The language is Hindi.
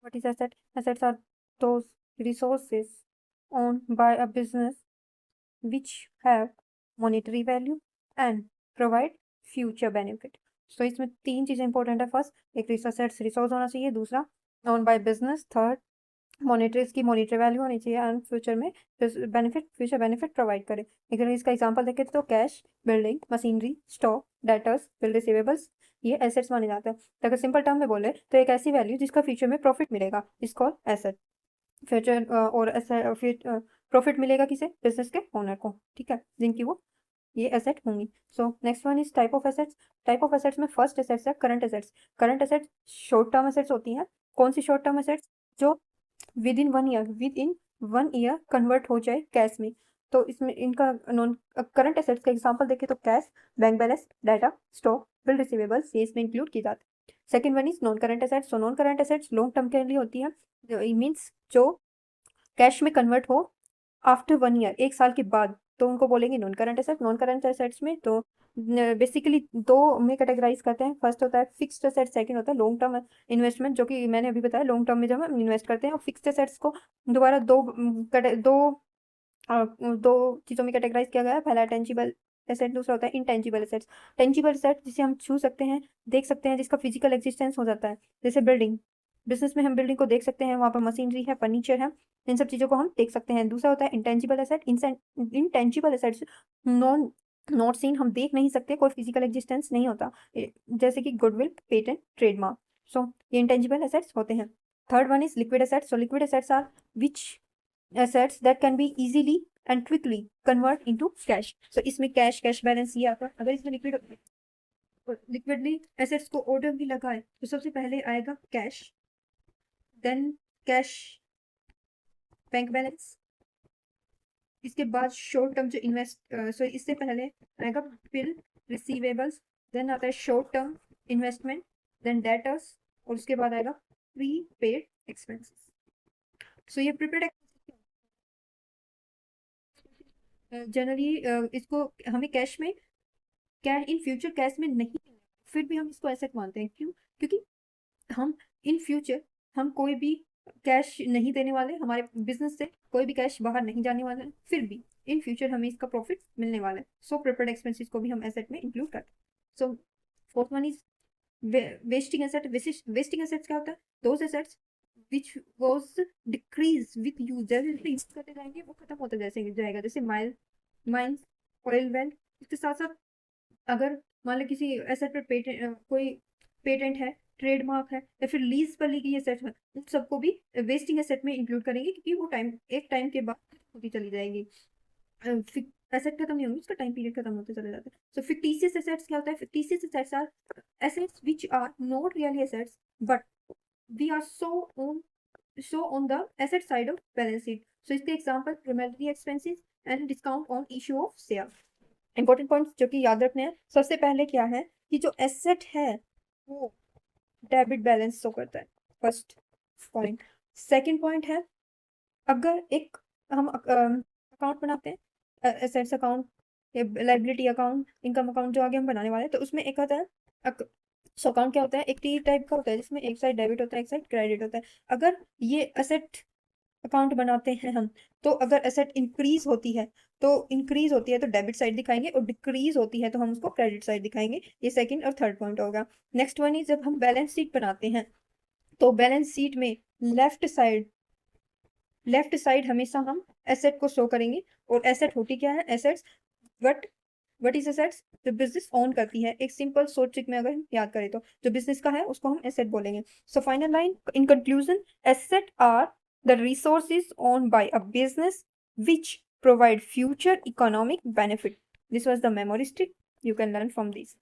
What is asset? Assets are those resources owned by a business which have monetary value and provide future benefit. So इसमें तीन चीजें इंपॉर्टेंट है. फर्स्ट, एक assets रिसोर्स होना चाहिए. दूसरा, owned by business. Third, monetary, इसकी मॉनेटरी वैल्यू होनी चाहिए एंड फ्यूचर में फ्यूचर बेनिफिट प्रोवाइड करे. अगर इसका एग्जांपल देखें तो cash, building, machinery, stock, debtors, bill receivables, ये एसेट्स माने जाते हैं. तो अगर सिंपल टर्म में बोले तो एक ऐसी वैल्यू जिसका फ्यूचर में प्रॉफिट मिलेगा इज कॉल्ड एसेट. फ्यूचर और प्रॉफिट मिलेगा किसे? बिजनेस के ओनर को. ठीक है, जिनकी वो ये एसेट होंगी. So next one is type of assets. Type of assets में फर्स्ट एसेट्स है current assets. Current assets short term assets होती हैं. कौन सी शॉर्ट टर्म एसेट्स? जो विद इन 1 ईयर कन्वर्ट हो जाए कैश में. तो इसमें इनका नॉन करंट एसेट्स का एग्जांपल देखें तो cash, bank balance, data, stock, bill receivables ये इसमें इंक्लूड की जाती है. Second one is non current assets. So non current assets long term के लिए होती है. मीन्स जो कैश में कन्वर्ट हो आफ्टर 1 ईयर, 1 साल के बाद, तो उनको बोलेंगे non current asset. Non current assets में तो बेसिकली दो में कैटेगराइज करते हैं. फर्स्ट होता है फिक्स्ड एसेट, सेकंड होता है लॉन्ग टर्म इन्वेस्टमेंट, जो कि मैंने अभी बताया लॉन्ग टर्म में जब हम इन्वेस्ट करते हैं. और फिक्स्ड एसेट्स को दोबारा दो चीज़ों में कैटेगराइज किया गया है. पहला टेंजिबल एसेट, दूसरा होता है इनटेंजिबल एसेट्स. टेंजिबल एसेट जिसे हम छू सकते हैं, देख सकते हैं, जिसका फिजिकल एग्जिस्टेंस हो जाता है. जैसे बिल्डिंग, बिजनेस में हम बिल्डिंग को देख सकते हैं, वहाँ पर मशीनरी है, फर्नीचर है, इन सब चीज़ों को हम देख सकते हैं. दूसरा होता है intangible asset. Intangible assets not seen, हम देख नहीं सकते, कोई फिजिकल एग्जिस्टेंस नहीं होता, जैसे कि गुडविल, पेटेंट, ट्रेडमार्क. सो ये इंटेंजिबल एसेट्स होते हैं. Third one is liquid assets. So liquid assets are which assets that can be easily and quickly convert into cash. So इसमें कैश बैलेंस ये आता है. अगर इसमें लिक्विडली एसेट्स को ऑर्डर भी लगाए तो सबसे पहले आएगा cash, then cash bank balance, इसके बाद शॉर्ट टर्म जो इससे पहले आएगा बिल रिसीवेबल्स, देन आता है short term investment, then debtors, और उसके बाद आएगा प्री पेड एक्सपेंसेस. सो ये प्रीपेड जनरली इसको हमें कैश में इन फ्यूचर कैश में नहीं, फिर भी हम इसको एसेट मानते हैं. क्यों? क्योंकि हम इन फ्यूचर हम कोई भी कैश नहीं देने वाले, हमारे बिजनेस से कोई भी कैश बाहर नहीं जाने वाला है, फिर भी इन फ्यूचर हमें इसका प्रॉफिट मिलने वाला है. सो प्रिपेयर्ड एक्सपेंसेस को भी हम एसेट में इंक्लूड करते हैं. So fourth one is wasting asset. Wasting assets क्या होता है? Those assets which was decrease with use. जैसे यूज करते जाएंगे वो खत्म होता जाएगा. जैसे माइंस, ऑयल वेल. इसके साथ साथ अगर मान लो किसी एसेट पर कोई पेटेंट है, ट्रेडमार्क है, या फिर लीज पर ली गई एसेट है, उन सबको भी वेस्टिंग एसेट में इंक्लूड करेंगे, क्योंकि वो एक टाइम के बाद होती चली जाएगी. एसेट खत्म नहीं होंगे, उसका टाइम पीरियड खत्म होते चले जाते हैं. सो फिक्टिशियस एसेट्स क्या होता है? Fictitious assets are assets which are not really assets but we are on the asset side of balance sheet. So इसके example primarily expenses and discount on issue of share. Important points जो कि याद रखने हैं. सबसे पहले क्या है कि जो एसेट है वो डेबिट बैलेंस शो करता है, फर्स्ट पॉइंट. सेकंड पॉइंट है, अगर एक हम अकाउंट बनाते हैं, assets account, liability account, income account जो आगे हम बनाने वाले हैं, तो उसमें एक आता है सो अकाउंट क्या होता है? एक टी टाइप का होता है जिसमें एक साइड डेबिट होता है, एक साइड क्रेडिट होता है. अगर ये एसेट अकाउंट बनाते हैं हम, तो अगर एसेट इंक्रीज होती है तो डेबिट साइड दिखाएंगे, और डिक्रीज होती है तो हम उसको क्रेडिट साइड दिखाएंगे. ये सेकंड और थर्ड पॉइंट होगा. नेक्स्ट वन इज, जब हम बैलेंस शीट बनाते हैं तो बैलेंस शीट में लेफ्ट साइड हमेशा हम एसेट को शो करेंगे. और एसेट होती क्या है? Assets what is assets? जो बिजनेस ओन करती है. एक सिंपल शॉर्ट ट्रिक में अगर हम याद करें तो जो बिजनेस का है उसको हम एसेट बोलेंगे. So final line in conclusion, asset are the resources owned by a business which provide future economic benefit. This was the memory stick. You can learn from this.